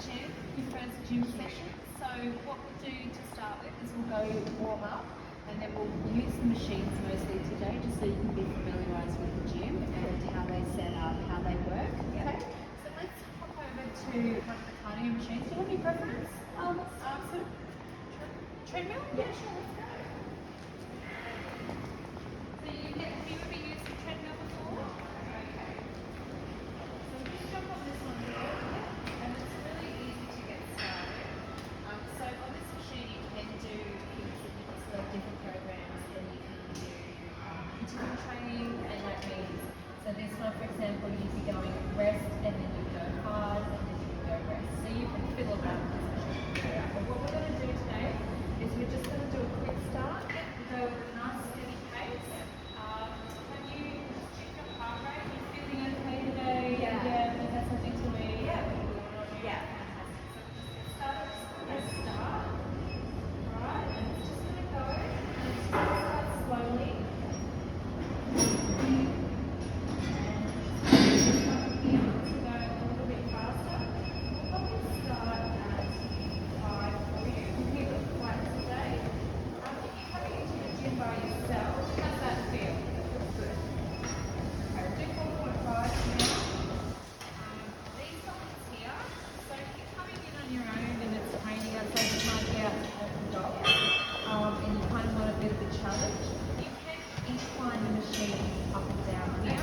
gym, your first gym session. So what we'll do to start with is we'll go warm up and then we'll use the machines mostly today just so you can be familiarised with the gym and how they set up, how they work. Okay? So let's hop over to one of the cardio machines. Do you have any preference? So treadmill? Yeah, sure, let's go. So have you ever used a treadmill before? Okay. So we'll just jump on this one here, and it's really easy to get started. So on this machine you can do heaps and heaps of different programs, and you can do interval training, and that means, so this one for example, you'd be going rest, and then you go hard, and then you go rest. So you can fill it up with this machine. But what we're going to do today is we're just going to do a quick start, go with a nice steady pace. Have you just checked your heart rate? Are you feeling okay today? Yeah. Is that something to eat? Yeah. Yeah. Fantastic. So just start. Right, and it's just going to go. And it's just going to start slowly. And just go a little bit faster. We'll probably start at 5 for you. We'll keep it quiet today. If you're coming into the gym by yourself, how's that feel? Feels good. Okay, we'll do 4.5 now. These buckets here, so if you're coming in on your own and it's raining outside, you can't get out to walk the dog, and you kind of want a bit of a challenge, you can incline the machine up and down here.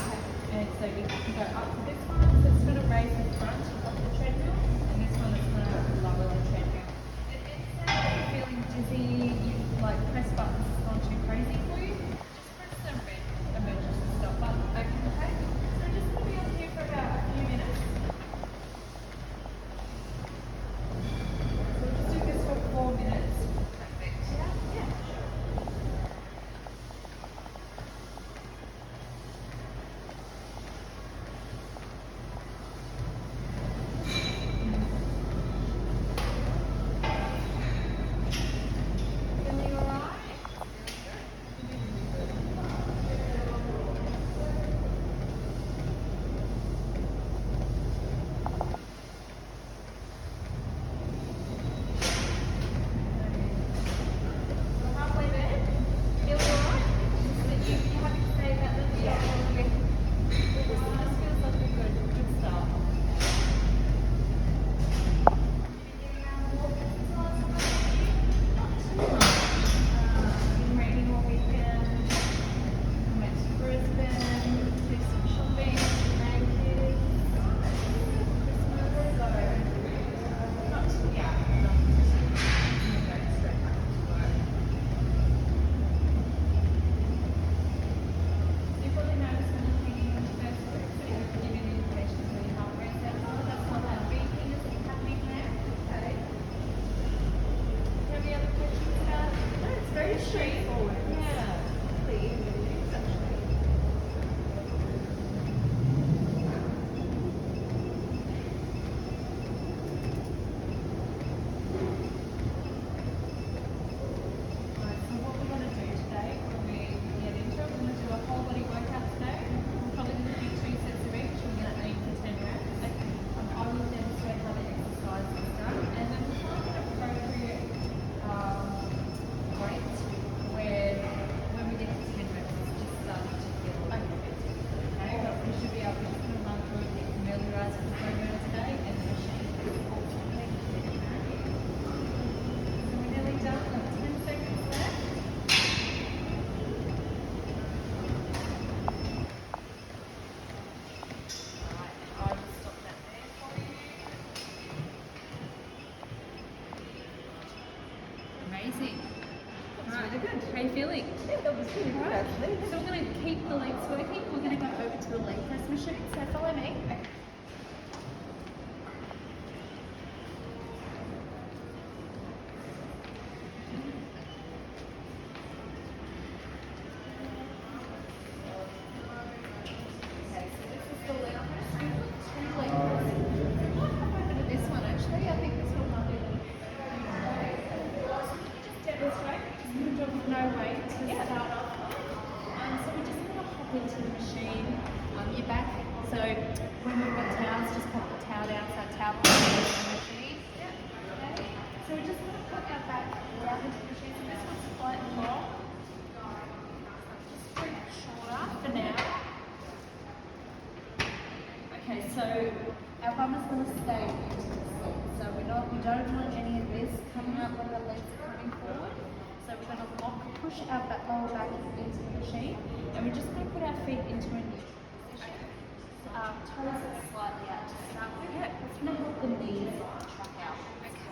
And so you can go up to this one, so it's going to raise the front of the treadmill, and this one is going to lower the treadmill. And instead of feeling dizzy, you like press buttons, it's not too crazy for you, just press the red emergency stop button. Okay? So we're just going to be on here for about a few minutes. So we'll just do this for 4 minutes. Perfect. Yeah. Feeling all right? So halfway there. Feeling all right? You happy to say about the This feels like a good start. Getting out and walk exercise on the gym? Not too much. Been raining all weekend. I went to Brisbane, did some shopping, grandkids, Christmas, so not too, yeah, not too going straight back to work. You probably noticed when you're taking the first group, so you can give an indication of your heart rate level. That's not that beating is happening there. Okay. Do you have any other questions about it? No, it's very straightforward. Yeah. Pretty easy to use, actually. Alright, so what we're going to do today, when we get into it, we're going to do a whole body workout today. We're probably going to do 2 sets of each. We're going to aim for 10 reps. I will demonstrate how the exercise is done, and then we'll find an appropriate weight where when we get to 10 reps, it's just starting to feel a little bit. Okay, but we should be able to just run through it, get familiarised with the program today, and the machine is ultimately getting ready. So we're nearly done. We've got 10 seconds left. Alright, I will stop that there for you. Amazing. That's really good. How are you feeling? Yeah, that was really good actually. So we're going to keep the legs working. We're going to go over to the leg press machine. So follow me. Okay, so this is the leg press. We've got 2 leg presses. We might hop over to this one actually. I think this one might be a little bit better. So can you just demonstrate? Just put a job with no weight to start off with. So we're just going to hop into the machine. Your back. So when we've got towels, just pop the towel down so that towel will be on the machine. so our bum is going to stay into the seat. So we don't want any of this coming up when the legs are coming forward. So we're going to push our lower back into the machine, and we're just going to put our feet into a neutral position. Toes slightly out to start with. It's going to help the knees track out.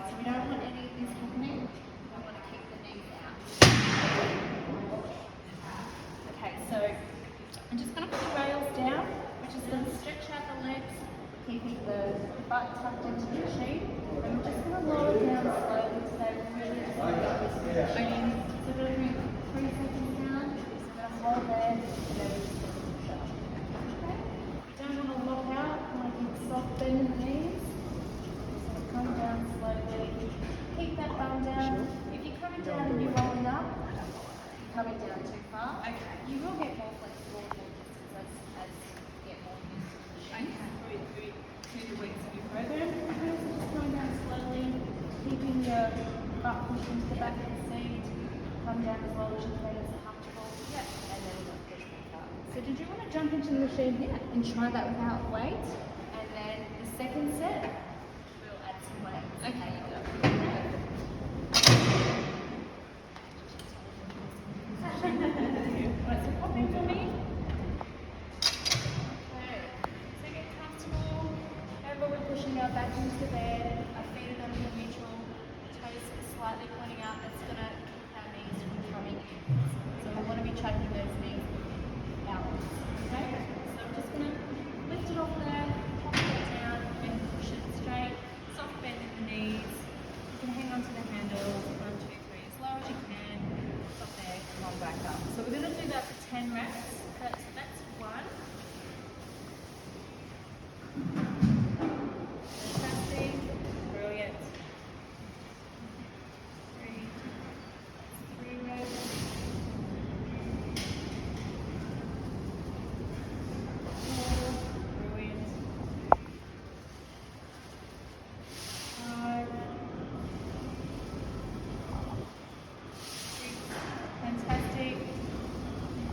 So we don't want any of this happening. We want to keep the knees out. Okay, so I'm just going to put the rails down, which is going to stretch out the legs, keeping the butt tucked into the machine. And we're just going to lower down slowly today. Really just so we're going to do 3 seconds down. So we're going to hold there, and then we're just going to push up. Okay? We don't want to lock out. We want to keep soft bend in the knees. So come down slowly. Keep that bum down. If you're coming down and you're rolling up, you're coming down too far. Okay. You will get more flexible in your distance as you get more used to the machine. Through the weeks of your program. Okay, so just going down slowly, keeping your butt pushed into the back of the seat. Come down as low as you can as comfortable. Yep. And then we're going to push back up. So did you want to jump into the machine here and try that without weight? And then the second set, we'll add some weight. Okay, you go. Alright, so pop in for me. Okay, so get comfortable. Remember we're pushing our back into bed, our feet are going to be neutral, toes slightly pointing out. That's going to keep our knees from coming in. So we want to be tracking those knees outwards. Okay, so I'm just going to lift it off there, pop it down, and push it straight. Soft bend in the knees. You can hang on to the handles. 1, 2, 3, as low as you can. Stop there, come on back up. So we're going to do that for 10 reps. That's 1. Fantastic. Brilliant. 3 reps. 4. Brilliant. 5. 6. Fantastic.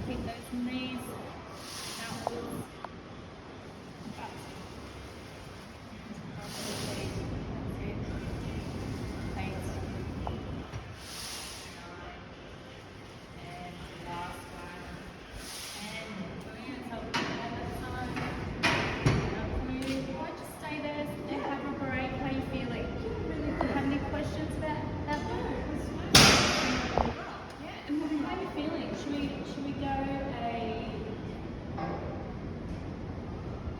Keep those knees outwards. Up. That's it. 8. 9. And last one. And brilliant. So we'll have that time. Why just stay there and have a break? How are you feeling? Do you have any questions about that one? Yeah, and how are you feeling? Should we go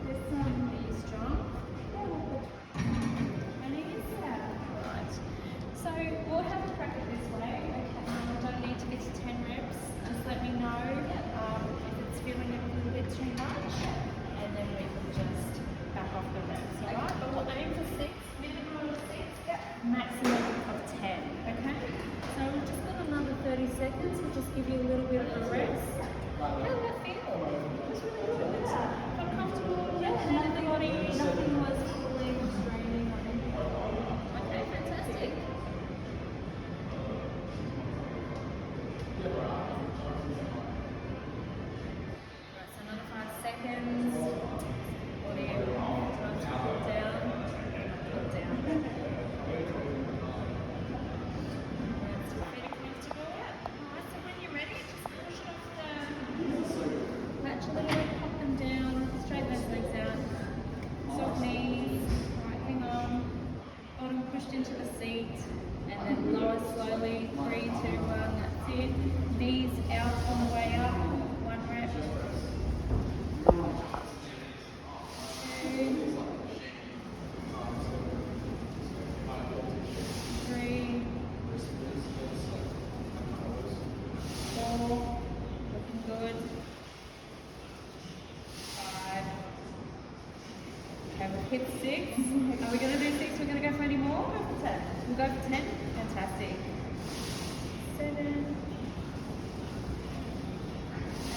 there's some, are you strong? And it is that. Right. So we'll have a crack at this way. Okay. I don't need to get to 10 reps. Just let me know if it's feeling a little bit too much. And then we can just back off the reps, alright? But we'll aim for 6, minimum of 6, maximum of 10, okay? So we've just got another 30 seconds. We'll just give you a little bit of a rest. How did that feel? It's really good. Felt comfortable? Yeah, and out of the body, nothing was pulling or straining or anything. Okay, fantastic. Right, so another 5 seconds. Body time to cool down. Cool down. And so feet are comfortable. Alright, so when you're ready, just push it off the latch a little bit, pop them down, straighten those legs out. Soft knees. Alright, hang on. Bottom pushed into the seat. And then lower slowly. 3, 2, 1. That's it. Knees out on the way up. 1 rep. 2. 3. 4. Looking good. 5. Okay, we've hit 6. Are we going to do 6? We're going to go for any more? Go for 10. We'll go for 10. Fantastic. 7.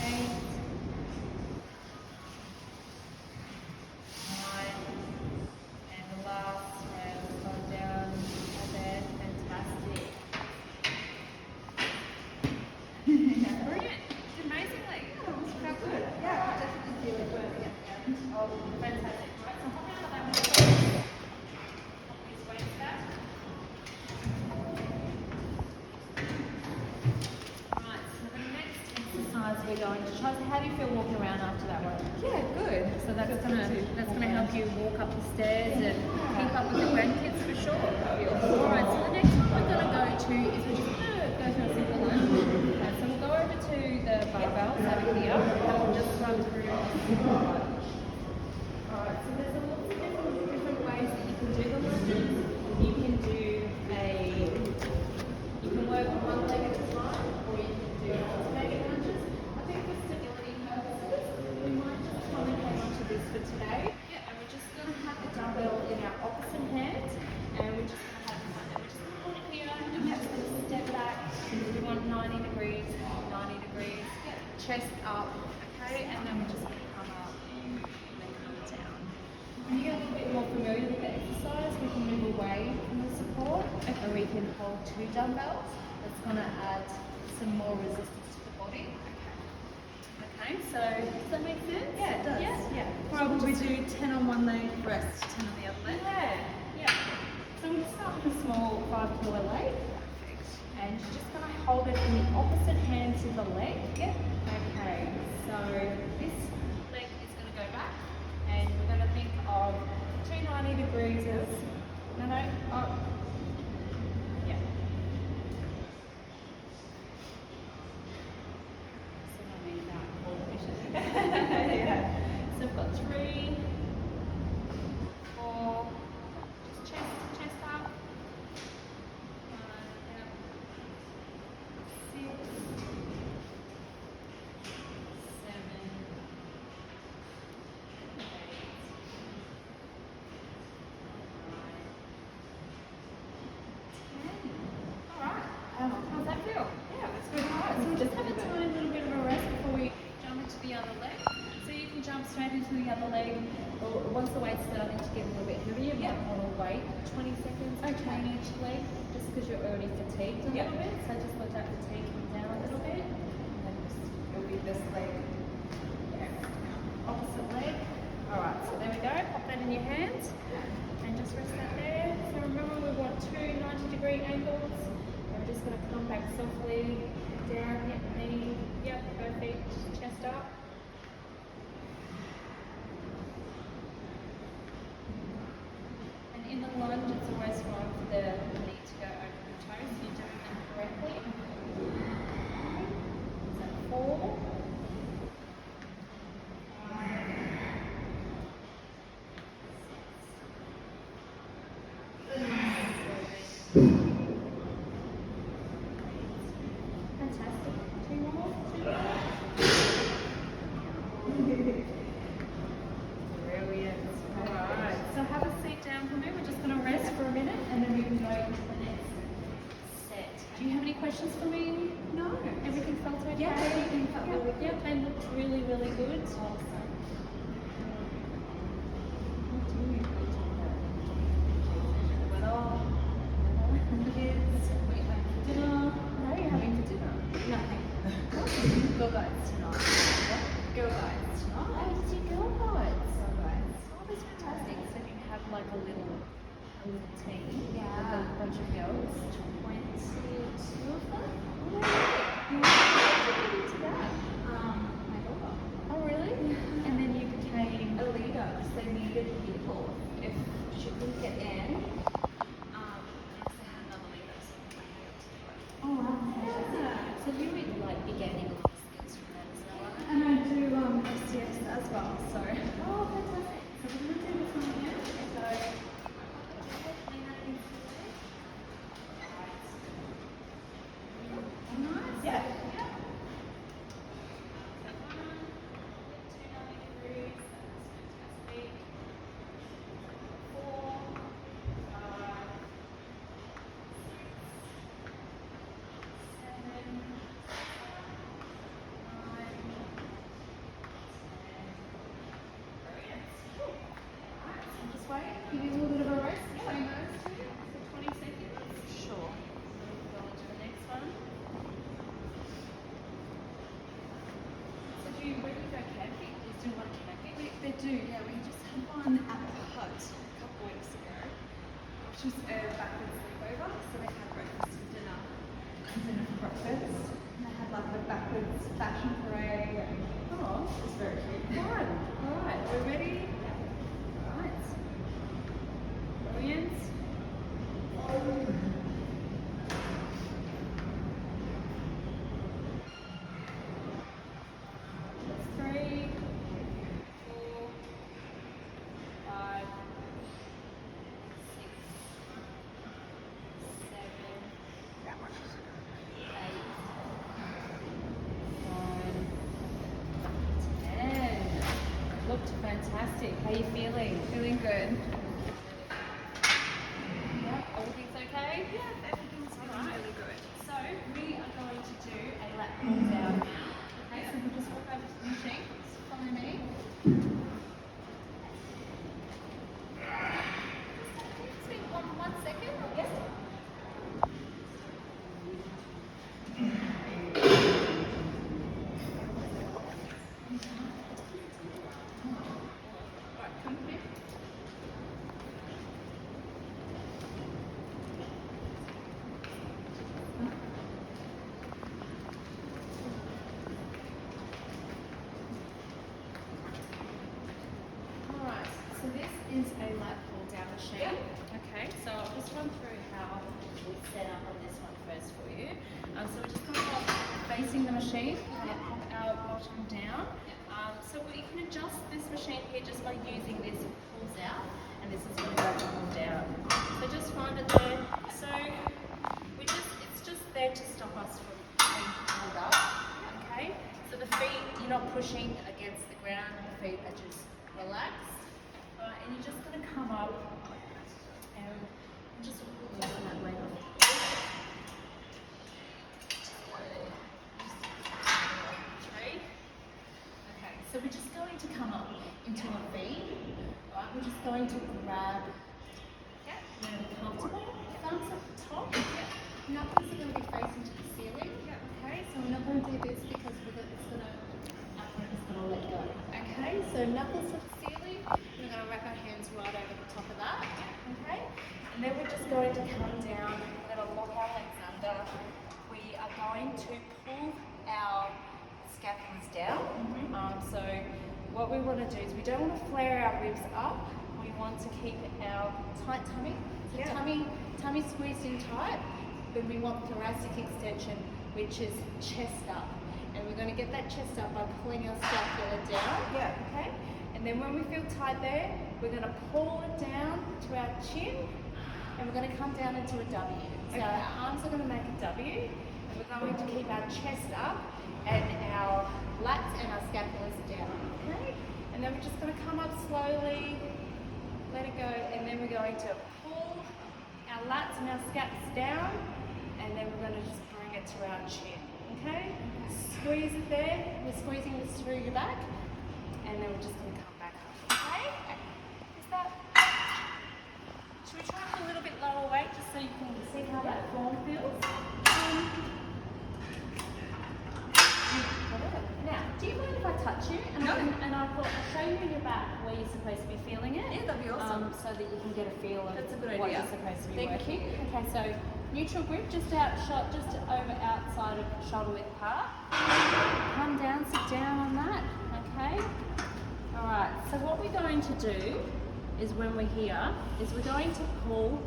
8. 9. And the last round, calm down. Bed. Fantastic. Brilliant. Did amazingly. That was quite good. Yeah, definitely feel it. Oh, fantastic. Right, so going to try. So how do you feel walking around after that one? Yeah, good. So that's Feels gonna good to that's walk gonna help around. you walk up the stairs and keep up with the grandkids for sure. Alright, so the next one we're gonna go to is we're just gonna go to a simple lunge. So we'll go over to the barbells over here and we'll just run through a simple lunge. Alright, so there's a lots of different ways that you can do the lunges. You can work on one leg at a time, or you can do alternating lunges. I think for stability purposes, we might just concentrate onto this for today. Yeah, and we're just going to have the dumbbell in our opposite hand, and we're just going to have fun. And we're just going to put it here, and we're just going to step back. We want 90 degrees, 90 degrees, chest up, okay, and then we're just going to come up and then come down. When you get a little bit more familiar with the exercise, we can move away from the support, and we can hold 2 dumbbells. That's going to add some more resistance to the body. Okay, so does that make sense? Yeah, it does. Yeah. Probably do 10 on one leg, rest 10 on the other leg. Yeah. So we'll start with a small 5 kilo weight. And you're just going to hold it in the opposite hand to the leg. Yep. Okay, so this leg is going to go back, and we're going to think of 290 degrees as, yeah. So I mean that more efficient. Yeah. So I've got 3, 4, just chest up. 6, 7, 8, 9, 10. Alright, how's that feel? Yeah, that's good. Alright, so we'll just have a tiny little bit of a rest before we jump into the other leg. So you can jump straight into the other leg, or once the weight's starting to get a little bit heavier, you might want to wait 20 seconds between each leg, just because you're already fatigued a little bit. So just let that fatigue come down a little bit, and then just it'll be this leg, opposite leg. Alright, so there we go. Pop that in your hands, and just rest that there. So remember, we want 2 90-degree angles. We're just going to come back softly down, hit the knee. Yep, perfect. Chest up. And in the lunge, it's always fine for the knee to go over the toes if you're doing them correctly. Is that 4? 5, 6. Fantastic. 2 more. 2 more. Brilliant. Alright, so have a seat down for me. We're just going to rest for a minute and then we can go into the next set. Do you have any questions for me? No. Everything felt okay? Yeah, everything felt really good. Yep, they looked really, really good. Awesome. Well, kids, we have dinner. What are you having for dinner? Nothing. Girl guides tonight. Girl guides Oh, tonight. it's your girl guides. Girl guides. Oh, that's fantastic. So you have like a little team Yeah. with a bunch of girls. 22 of them. Oh, you were into that. My daughter. Oh, really? And then you became A leader, because they needed people. If she couldn't get in, they had another leader, so I had to do it. Oh, wow. Yeah. So you would like be gaining a lot of skills from that as well. And I do FCS as well, so. Oh, fantastic. So we're going to do this one again. So, nice. Yeah. Yeah. That one. 290 degrees. That's fantastic. 4, 5, 6, 7, 9, 10. Brilliant. Alright, so just wait. Give you a little bit of a rest between those two for 20 seconds. Sure. We'll go on to the next one. So when you go camping, do you still want camping? They do, yeah. We just had one at the hut a couple weeks ago, which was a backward sleepover. So they had breakfast and dinner for breakfast. And they had like the backwards fashion parade. Oh, it's very cute. Fun. All right, we're ready. Right. Brilliant. 3, 4, 5, 6, 7, 8, 9, 10. Looked fantastic. How are you feeling? Feeling good. Yeah, everything's okay? Yeah, everything's feeling really good. So we are going to do a lap pull down now. Okay, so we'll just walk over to the machine. Just follow me. Just wait 1 second. Yes. Alright, come here. Alright, so this is a lat pull down machine. Okay, so I'll just run through how we set up on this one first for you. So we're just going to pop facing the machine. We're going to pop our bottom down. So you can adjust this machine here just by using this. It pulls out, and this is going to go pull down. So just find it there. So it's just there to stop us from being pulled up. Okay. So the feet, you're not pushing against the ground. The feet are just relaxed. And you're just going to come up and just loosen that weight off. Okay. Okay, so we're just going to come up into a V. Right, we're just going to grab really comfortable. Thumbs at the top. Knuckles are going to be facing to the ceiling. Okay, so we're not going to do this because it's going to Let go. Okay, so knuckles to the ceiling. We're going to wrap our hands right over the top of that. Okay, and then we're just going to come down. We're going to lock our legs under. We are going to pull our scapulas down. So what we want to do is we don't want to flare our ribs up. We want to keep our tight tummy. So tummy squeezed in tight. Then we want thoracic extension, which is chest up. And we're going to get that chest up by pulling our scapula down. Yeah. Okay. And then when we feel tight there, we're going to pull it down to our chin, and we're going to come down into a W. So our arms are going to make a W, and we're going to keep our chest up and our lats and our scapulas down. Okay. And then we're just going to come up slowly, let it go, and then we're going to pull our lats and our scaps down, and then we're going to just bring it to our chin. Okay? Squeeze it there. We're squeezing this through your back, and then we're just going to come back up. Okay? Is that? Should we try it a little bit lower weight just so you can see how that form feels? Now, do you mind if I touch you? And No. I'll show you your back where you're supposed to be feeling it. Yeah, that'd be awesome. So that you can get a feel of That's a good what idea. you're supposed to be Thank working. you. Okay, so neutral grip, just over outside of shoulder width apart. Come down, sit down on that. Okay. All right. So what we're going to do is when we're here, is we're going to pull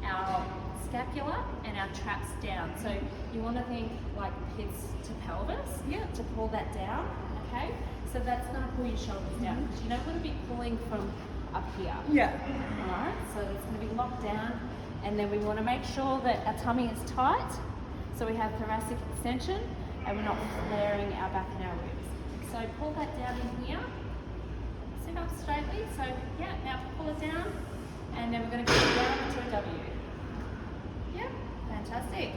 our scapula and our traps down. So you want to think like pits to pelvis. Yeah. To pull that down. Okay. So that's going to pull your shoulders down because you don't want to be pulling from up here. Yeah. Alright, so it's going to be locked down, and then we want to make sure that our tummy is tight, so we have thoracic extension, and we're not flaring our back and our ribs. So pull that down in here, sit up straightly, so yeah, now pull it down, and then we're going to go down into a W. Yeah, fantastic.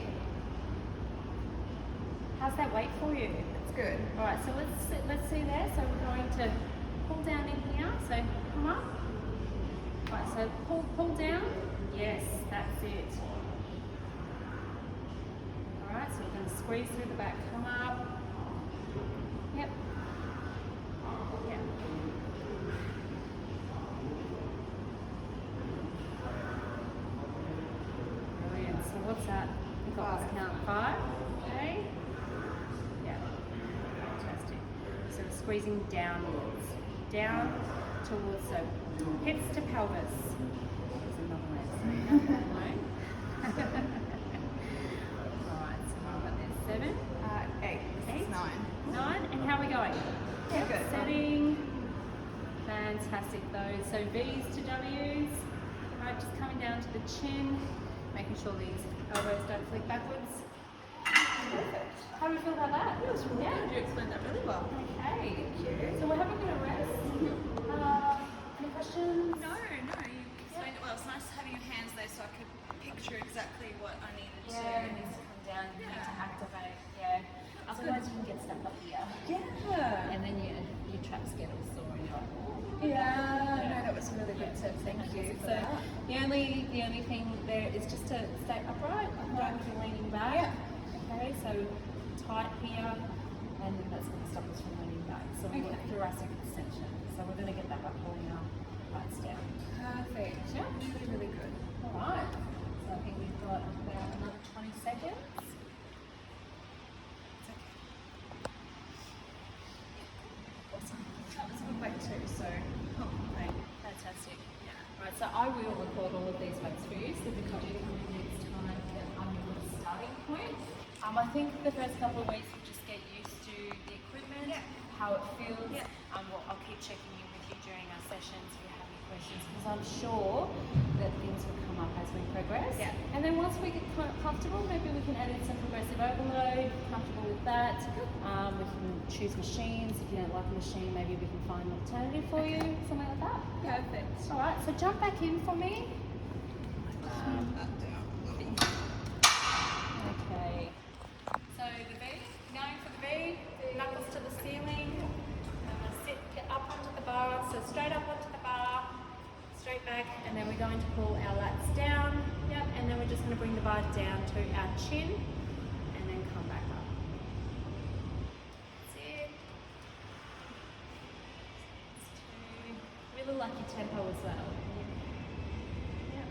How's that weight for you? That's good. Alright, so let's see there. So we're going to pull down in here. So come up. Right, so pull down. Yes, that's it. Alright, so we're going to squeeze through the back. Come up. Yep. Yep. Brilliant. So what's that? We've got this count 5. Okay. squeezing downwards. Down towards, so hips to pelvis. There's another way of saying that. No? Alright, so I've got this 7. 8. This is 9. 9, and how are we going? Yeah, good. Setting. Fantastic those. So V's to W's. Right, just coming down to the chin, making sure these elbows don't flick backwards. Perfect. How do we feel about that? That was really good. You explained that really well. Okay. So we're having a rest. Any questions? No, you explained it well. It's nice having your hands there so I could picture exactly what I needed to. Yeah, it needs to come down. You need to activate. Yeah. Otherwise, you can get stuck up here, Yeah. and then your traps get all sore and you're like, oh. Yeah, no, that was a really good tip. Thank you. So the only thing there is just to stay upright with your leaning back. Yeah. Okay, so tight here, and then that's going to stop us from leaning back. So we want thoracic extension. So we're going to get that by pulling our butts down. Perfect. Yeah. Really, really good. All right. So I think we've got about another 20 seconds. Awesome. That was a good weight too, so Fantastic. Right, so I will record all of these weights for you, so we can do them next time on your starting point. I think the first couple of weeks you just get used to the equipment, how it feels. I'll keep checking in with you during our sessions if you have any questions, because I'm sure that things will come up as we progress. Yeah. And then once we get comfortable, maybe we can add in some progressive overload, comfortable with that. We can choose machines. If you don't like a machine, maybe we can find an alternative for you, something like that. perfect. All right, so jump back in for me. Okay. So the V, going for the V, knuckles to the ceiling. Get up onto the bar, so straight up onto the bar, straight back, and then we're going to pull our lats down. Yep, and then we're just going to bring the bar down to our chin, and then come back up. That's it. Really like your tempo as well. Yep.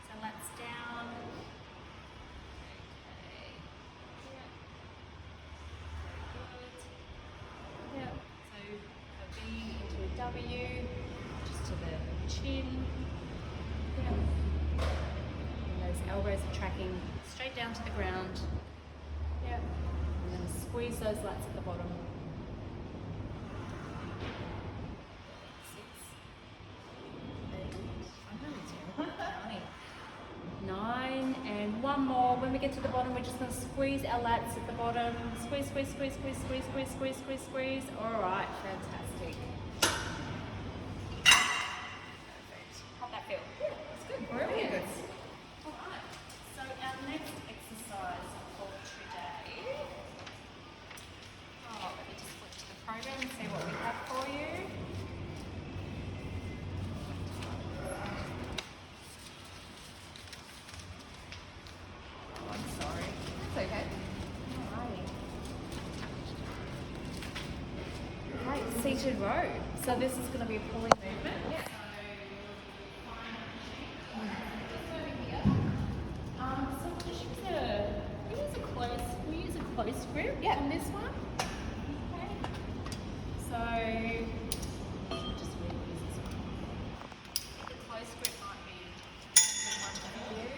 So lats down. Okay. Yep. Very good. Yep. So a V into a W, just to the chin. Yep. And those elbows are tracking straight down to the ground. Yep. And then squeeze those lats at the bottom. 9, and one more. When we get to the bottom, we're just going to squeeze our lats at the bottom. Squeeze, squeeze, squeeze, squeeze, squeeze, squeeze, squeeze, squeeze, squeeze. All right, fantastic. Perfect. How'd that feel? Yeah, that's good. Brilliant. All right. So our next exercise for today. Oh, let me just flip to the program and see what we have for you. I'm sorry. That's okay. Okay, seated row. So this is going to be a pulling movement. Yeah. So we'll just use a close grip Yeah. on this one. Okay. So just reuse this one. The close grip might be the one for you.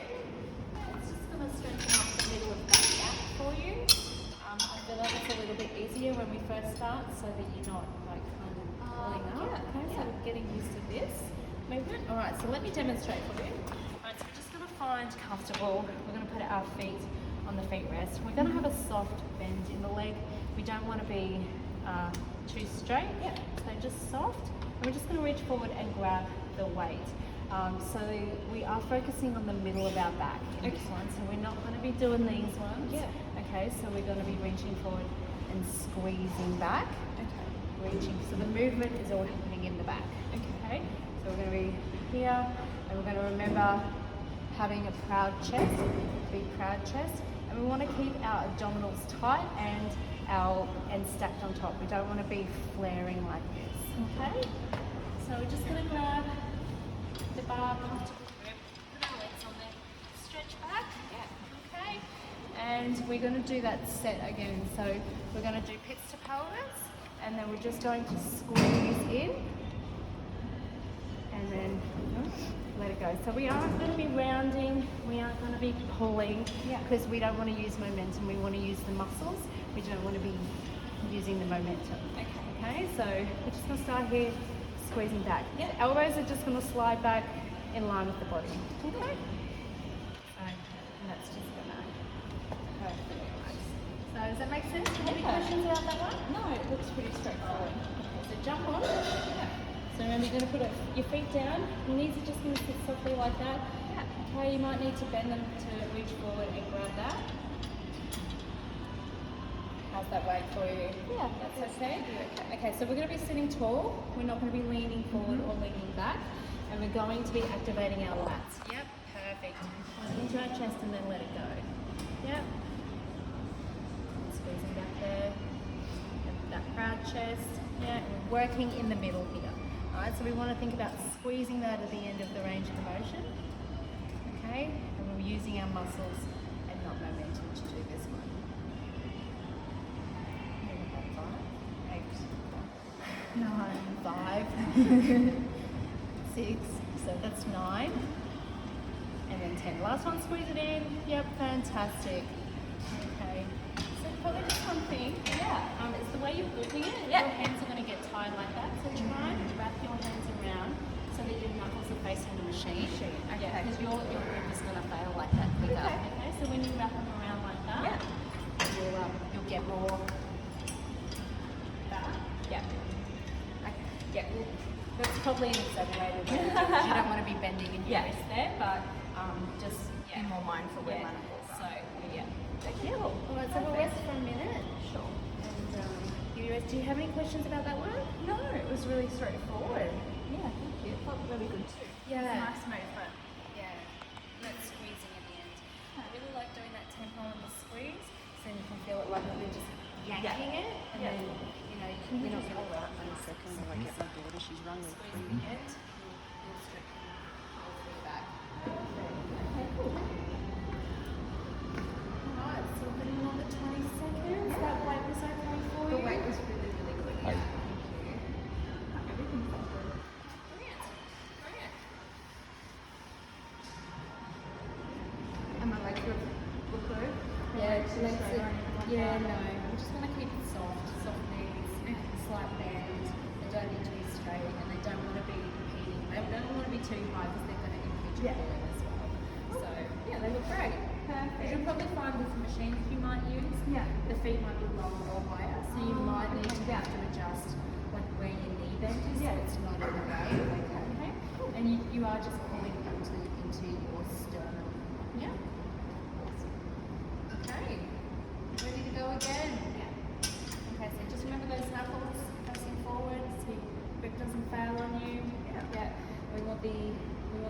It's just going to strengthen up the middle of that gap for you. I feel like it's a little bit easier when we first start, so that you're not like kind of pulling up. yeah, Okay, so yeah. we're getting used to this movement. All right, so let me demonstrate for you. All right, so we're just going to find comfortable. We're going to put our feet on the feet rest. We're going to have a soft bend in the leg. We don't want to be too straight. Yeah. So just soft. And we're just going to reach forward and grab the weight. So we are focusing on the middle of our back in this one. So we're not going to be doing these ones. Yeah. Okay, so we're going to be reaching forward and squeezing back. Okay. Reaching. So the movement is all happening in the back. Okay. So we're going to be here, and we're going to remember having a proud chest, big proud chest, and we want to keep our abdominals tight and stacked on top. We don't want to be flaring like this. Okay. So we're just going to grab the bar, comfortable grip, put our legs on there, stretch back. Yeah. Okay. And we're going to do that set again. So we're going to do pits to pelvis, and then we're just going to squeeze in, and then let it go. So we aren't going to be rounding, we aren't going to be pulling, because we don't want to use momentum, we want to use the muscles, we don't want to be using the momentum. Okay, so we're just going to start here, squeezing back. Elbows are just going to slide back in line with the body. Okay? So, and that's just going to perfectly relax. So does that make sense? Any questions about that one? No, it looks pretty straightforward. So jump on. So remember, you're going to put your feet down. Your knees are just going to sit softly like that. Okay, you might need to bend them to reach forward and grab that. How's that weight for you? Yeah, That's okay? Okay, so we're going to be sitting tall. We're not going to be leaning forward or leaning back. And we're going to be activating our lats. Yep, perfect. Into our chest and then let it go. Yep. Squeezing back there. That proud chest. Yeah, and we're working in the middle here. Alright, so we want to think about squeezing that at the end of the range of motion. Okay, and we're using our muscles and not momentum to do this one. 5, 6, so that's 9, and then 10. Last one, squeeze it in. Yep, fantastic. Okay, so probably just one thing. It's the way you're gripping it. Your hands are going to get tied like that, so try and wrap your hands around so that your knuckles are facing the machine. Okay, because your grip is going to fail like that quicker. Okay, so when you wrap them around like that, you'll get more. That's probably an exaggerated way because you don't want to be bending in your wrist there, but just Be more mindful with manacles. So alright, so we'll rest for a minute. Sure. And do you have any questions about that one? No, it was really straightforward. Yeah, thank you. It felt really good too. Yeah. Nice movement. Yeah, that's squeezing at the end. I really like doing that tempo on the squeeze, so then you can feel it like we're just yanking it, and then you're not going to work on a second. I get my daughter, she's run with Squeezing the end, you'll straighten all the way back. Alright, so we're getting another 20 seconds. That weight was okay for you? The weight was really, really good. Hi. Everything felt good. Brilliant. Brilliant. And my legs look good. Yeah, Too legs straight or are, anything like yeah, that. no. We just want to keep it soft knees, slight bend. They don't need to be straight, and they don't want to be impeding. They don't want to be too high because they're going to impede your pulling as well. So yeah, they look great. Perfect. You'll probably find with the machines you might use, Yeah. the feet might be lower or higher, so you might need to have to adjust like where your knee bend is, so it's not in the way. Okay. And you are just pulling into your sternum. Yeah. Okay. Ready to go again? Okay, so just remember those knuckles pressing forward so your grip doesn't fail on you. We want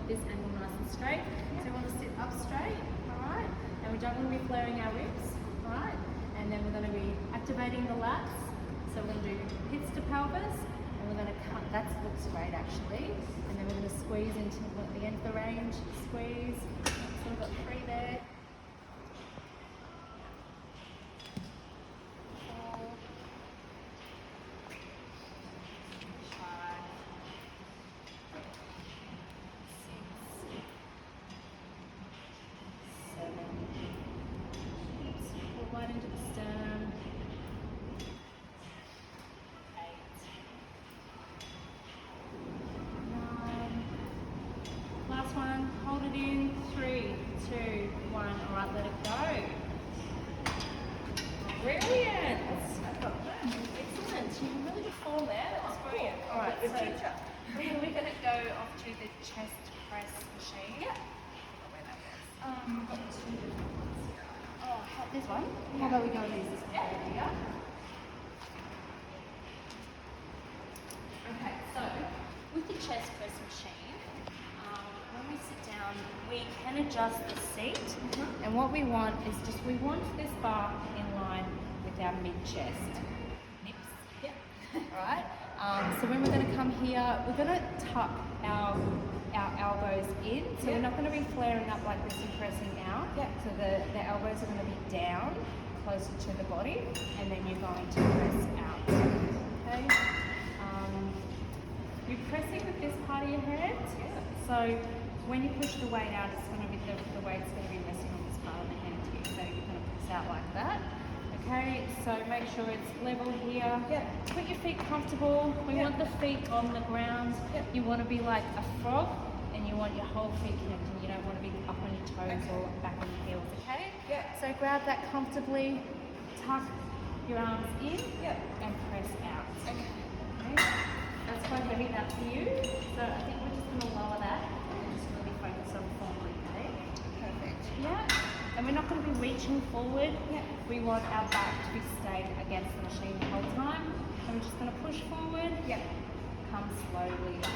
this angle nice and straight. So we want to sit up straight, alright? And we don't want to be flaring our ribs, alright? And then we're going to be activating the lats. So we're going to do hips to pelvis, and we're going to cut. That looks great actually. And then we're going to squeeze into the end of the range. Squeeze. So we've got 3 there. 4, 5, 6, 7. Pull right into the sternum. 8, 9. Last one. Hold it in. 3, 2, 1. All right, let it go. Brilliant. Excellent. You really did fall there. That was brilliant. All right, so we're going to go off to the chest press machine. Yeah. Where that was. This one. How about we go and use this one here? Okay, so with the chest press machine, when we sit down, we can adjust the seat, and what we want is we want this bar in line with our mid-chest. Nips. Yep. Alright. So when we're going to come here, we're going to tuck our elbows in, so we're not going to be flaring up like this and pressing out. So the elbows are going to be down, closer to the body, and then you're going to press out. Okay. Okay. You're pressing with this part of your head. So when you push the weight out, it's going to be the weight's going to be resting on this part of the hand here. So you're going to press out like that. Okay. So make sure it's level here. Put your feet comfortable. We want the feet on the ground. You want to be like a frog, and you want your whole feet connected. You don't want to be up on your toes or back on your heels. Okay. So grab that comfortably. Tuck your arms in and press out. Okay. That's quite heavy, that's for you. So I think we're just going to lower that and just really focus on forward, okay? Perfect. Yeah. And we're not going to be reaching forward. We want our back to be stayed against the machine the whole time. And we're just going to push forward. Come slowly up.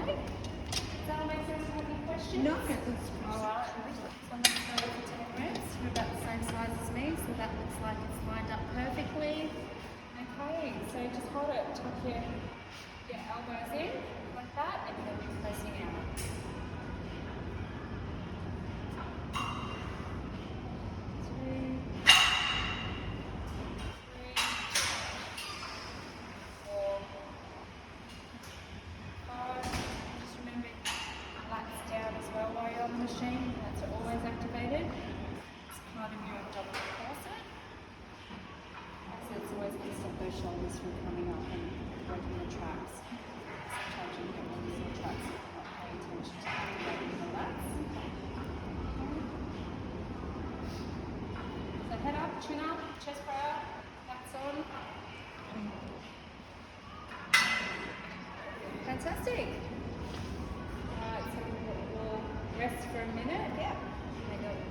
Okay? Does that all make sense? Have any questions? No. Alright. So I'm going to go with the 10 reps. You're about the same size as me, so that looks like it's lined up perfectly. Okay, so just hold it, tuck your elbows in like that, and then you're pressing out. 2, 3, 4, 5. Just remember, lats down as well while you're on the machine. Lats are always activated. It's part of your abdominal corset. So it's always going to stop those shoulders from coming up and working the traps. Charging your knees and traps, not paying attention to activating the lats. So head up, chin up, chest proud, lats on. Fantastic. Alright, so we'll rest for a minute.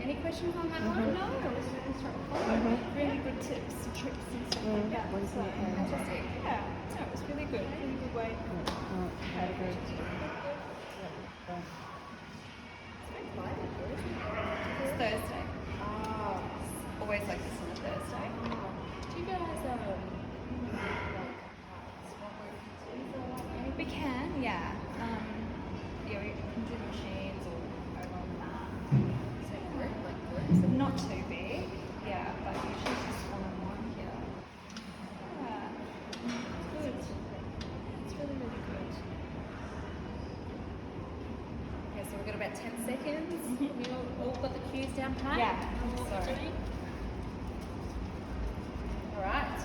Any questions on that one? No, it was really straightforward. Really good tips and tricks and stuff like that. So, fantastic. Yeah, no, it was really good. Really good way. It's Thursday. Always like this on a Thursday. Do you guys we can, yeah. Yeah, we can do machines or over on that. So groups, not too big, yeah, but usually just one-on-one, yeah. Good. It's really, really good. Okay, so we've got about 10 seconds. We all got the cues down pat? Yeah. Sorry. Alright.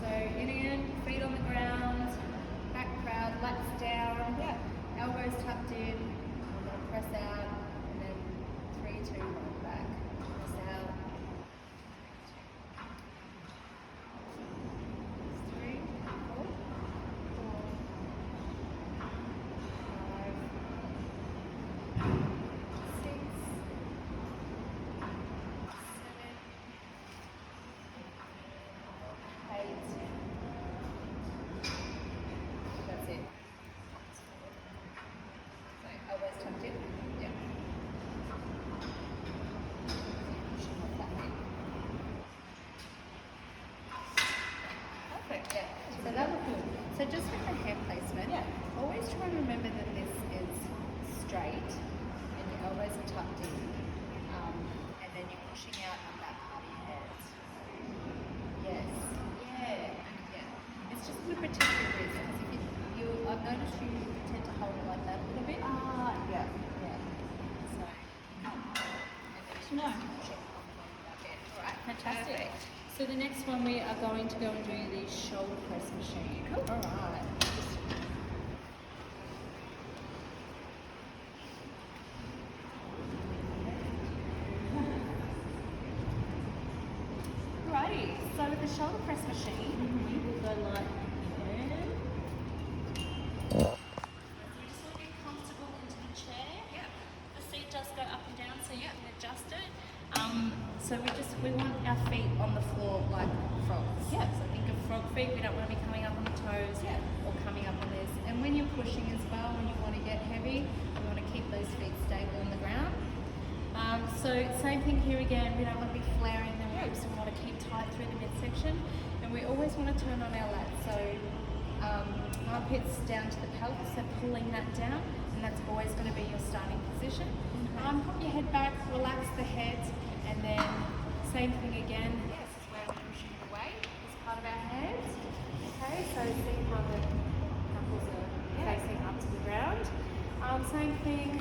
So in, feet on the ground, back proud, lats down, elbows tucked in. We're going to press out, and then 3, 2, 1, back. Press out. 3, 4, 5, 6, 7, 8. That's it. So elbows tucked in. Yeah. Pushing off that knee. Perfect. Yeah. So that looked good. So just with the hair placement, always try and remember that this is straight and your elbows are tucked in, and then you're pushing out on that part of your head. Yes. Yeah. It's just to protect your wrist. Because if I've noticed you tend to hold it like that a little bit. Yeah. So. No. Alright, fantastic. So the next one we are going to go and do the shoulder press machine. Cool. Alright. Alrighty, so with the shoulder press machine, we will go like here. So we just want to get comfortable into the chair. The seat does go up and down, so you can adjust it. So we want our feet on the floor like frogs. So think of frog feet. We don't want to be coming up on the toes or coming up on this. And when you're pushing as well, when you want to get heavy, we want to keep those feet stable on the ground. So same thing here again. We don't want to be flaring the ribs. We want to keep tight through the midsection, and we always want to turn on our lats. So armpits down to the pelvis, so pulling that down, and that's always going to be your starting position. Pop your head back, relax the head, and then same thing again. This is where we're pushing the weight as part of our hands. Okay. Okay, so see how the knuckles are facing up to the ground. Same thing,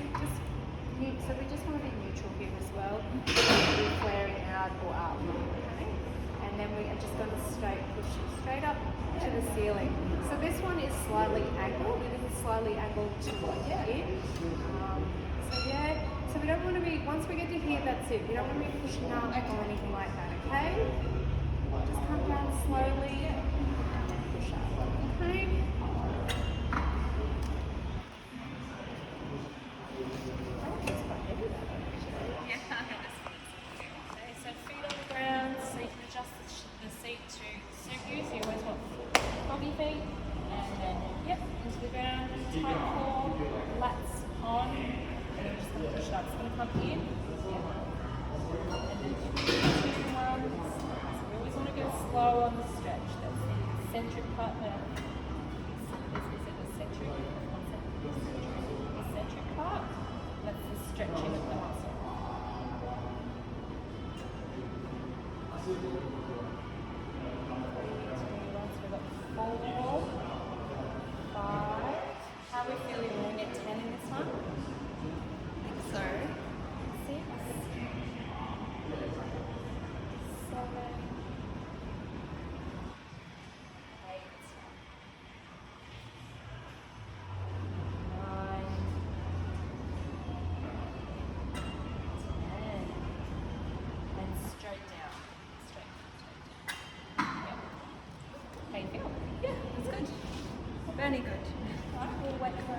so we just want to be neutral here as well. We don't want to be flaring out or up. Okay? And then we are just going to push straight up to the ceiling. So this one is slightly angled. It is slightly angled towards in. So we don't want to be, once we get to here, that's it. We don't want to be pushing up or anything like that, okay? Just come down slowly and push up, okay? Okay, so feet on the ground, so you can adjust the seat to suit you. So you always want foggy feet, and then into the ground, tight core, lats on, and you're just going to push it up. It's going to come in, and then 2, 1. So we always want to go slow on the stretch. That's the eccentric part there. This is an eccentric part. That's the stretching of the muscle. So we've got 4, 5. How are we feeling? We're going to get 10 in this one. I think so. 6, 7, 8, 9, 10. And straight down. Straight down. Yep. How you feel? Yeah, that's good. Very good. Right, we'll wait for